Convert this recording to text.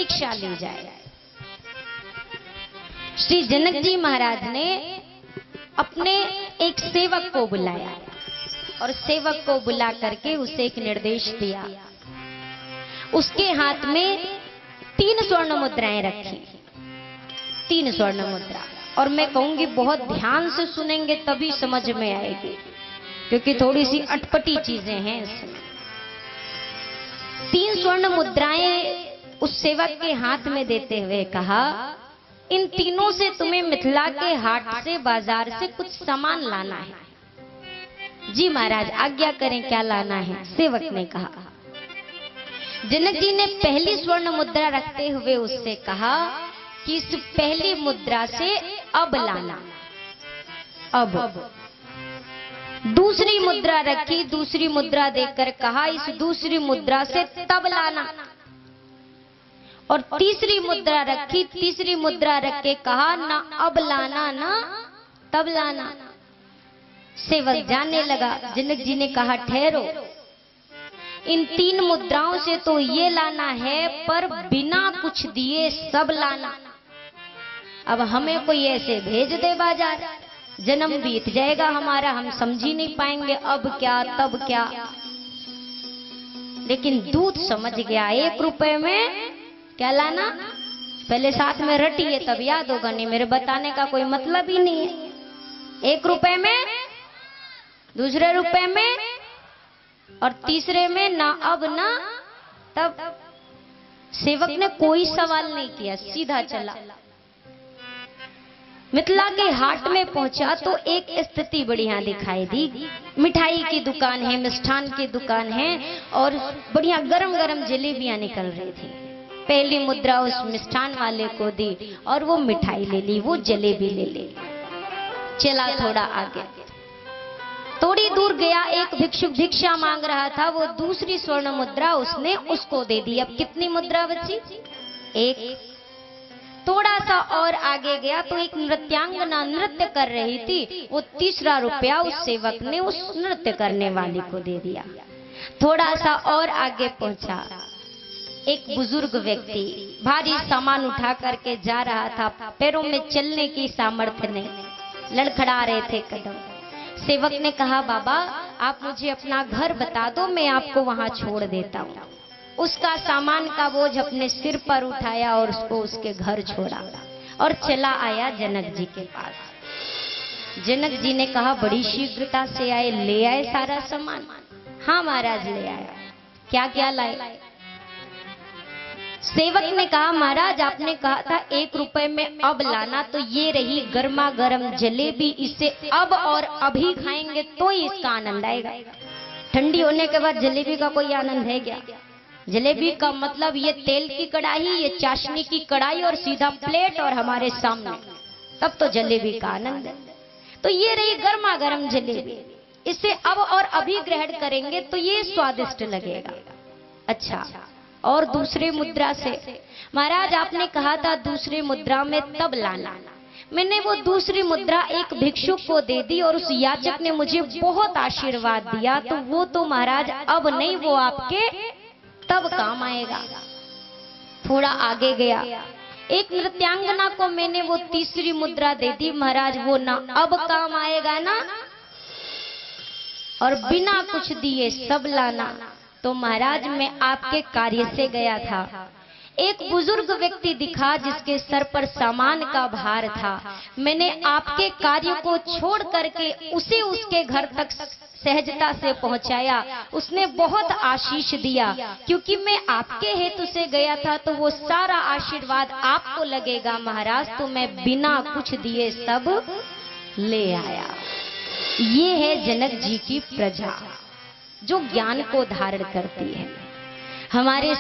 परीक्षा ली जाए। श्री जनक जी महाराज ने अपने एक सेवक को बुलाया और सेवक को बुला करके उसे एक निर्देश दिया। उसके हाथ में 3 स्वर्ण मुद्राएं रखी, 3 स्वर्ण मुद्रा। और मैं कहूंगी बहुत ध्यान से सुनेंगे तभी समझ में आएगी, क्योंकि थोड़ी सी अटपटी चीजें हैं इसमें। 3 स्वर्ण मुद्राएं उस सेवक के हाथ में देते हुए कहा, इन तीनों से तुम्हें मिथिला के हाट से, बाजार से कुछ सामान लाना है। जी महाराज आज्ञा करें, क्या लाना है? सेवक ने कहा। जनक जी ने पहली स्वर्ण मुद्रा रखते हुए उससे कहा कि इस पहली मुद्रा से अब लाना। अब दूसरी मुद्रा रखी, दूसरी मुद्रा देकर कहा इस दूसरी मुद्रा से तब लाना। और तीसरी मुद्रा रखी, तीसरी मुद्रा रख के कहा ना अब लाना ना तब लाना। सेवक जाने लगा। जनक जी ने कहा ठहरो, इन 3 मुद्राओं से तो ये लाना है, पर बिना कुछ दिए सब लाना। अब हमें कोई ऐसे भेज दे बाजार, जन्म बीत जाएगा हमारा, हम समझ ही नहीं पाएंगे अब क्या तब क्या। लेकिन दूत समझ गया, 1 रुपए में क्या लाना, पहले साथ में रटिए तब याद होगा, नहीं मेरे बताने का कोई मतलब ही नहीं है। 1 रुपए में, दूसरे रुपए में और तीसरे में ना अब ना तब। सेवक ने कोई सवाल नहीं किया, सीधा चला। मिथिला के हाट में पहुंचा तो एक स्थिति बढ़िया दिखाई दी। मिठाई की दुकान है, मिष्ठान की दुकान है और बढ़िया गरम गरम जलेबियां निकल रही थी। पहली मुद्रा उस मिष्ठान वाले को दी और वो मिठाई ले ली, वो जलेबी ले ली। चला थोड़ा आगे, थोड़ी दूर गया, एक भिक्षुक भिक्षा मांग रहा था, वो दूसरी स्वर्ण मुद्रा उसने उसको दे दी। अब कितनी मुद्रा बची? 1। थोड़ा सा और आगे गया तो एक नृत्यांगना नृत्य कर रही थी, वो तीसरा रुपया उस सेवक ने उस नृत्य करने वाली को दे दिया। थोड़ा सा और आगे पहुंचा, एक बुजुर्ग व्यक्ति भारी सामान उठा करके जा रहा था, पैरों में चलने की सामर्थ्य नहीं, लड़खड़ा रहे थे कदम। सेवक ने कहा बाबा आप मुझे अपना घर बता दो, मैं आपको वहां छोड़ देता हूँ। उसका सामान का बोझ अपने सिर पर उठाया और उसको उसके घर छोड़ा और चला आया जनक जी के पास। जनक जी ने कहा बड़ी शीघ्रता से आए, ले आए सारा सामान? हाँ महाराज ले आया। क्या क्या लाए? सेवक ने कहा महाराज आपने कहा था 1 रुपए में अब लाना, तो ये रही गर्मा गर्म जलेबी, इसे अब और अभी खाएंगे तो ही इसका आनंद आएगा। ठंडी होने के बाद जलेबी का कोई आनंद है क्या? जलेबी का मतलब ये तेल की कढ़ाई, ये चाशनी की कढ़ाई और सीधा प्लेट और हमारे सामने, तब तो जलेबी का आनंद है। तो ये रही गर्मा गर्म जलेबी, इसे अब और अभी ग्रहण करेंगे तो ये स्वादिष्ट लगेगा। अच्छा, और दूसरी मुद्रा से? महाराज आपने कहा था दूसरी मुद्रा में तब लाना। मैंने वो दूसरी मुद्रा एक भिक्षुक को दे दी और उस याचक ने मुझे बहुत आशीर्वाद दिया, तो वो तो महाराज अब नहीं, वो आपके तब काम आएगा। थोड़ा आगे गया, एक नृत्यांगना को मैंने वो तीसरी मुद्रा दे दी, महाराज वो ना अब काम आएगा ना, और बिना कुछ दिए सब लाना। तो महाराज मैं आपके कार्य से गया था, एक बुजुर्ग व्यक्ति दिखा जिसके सर पर सामान का भार था, मैंने आपके कार्य को छोड़ करके उसे उसके घर तक सहजता से पहुंचाया, उसने बहुत आशीष दिया, क्योंकि मैं आपके हेतु से गया था तो वो सारा आशीर्वाद आपको लगेगा महाराज, तो मैं बिना कुछ दिए सब ले आया। ये है जनक जी की प्रजा जो ज्ञान को धारण करती है। हमारे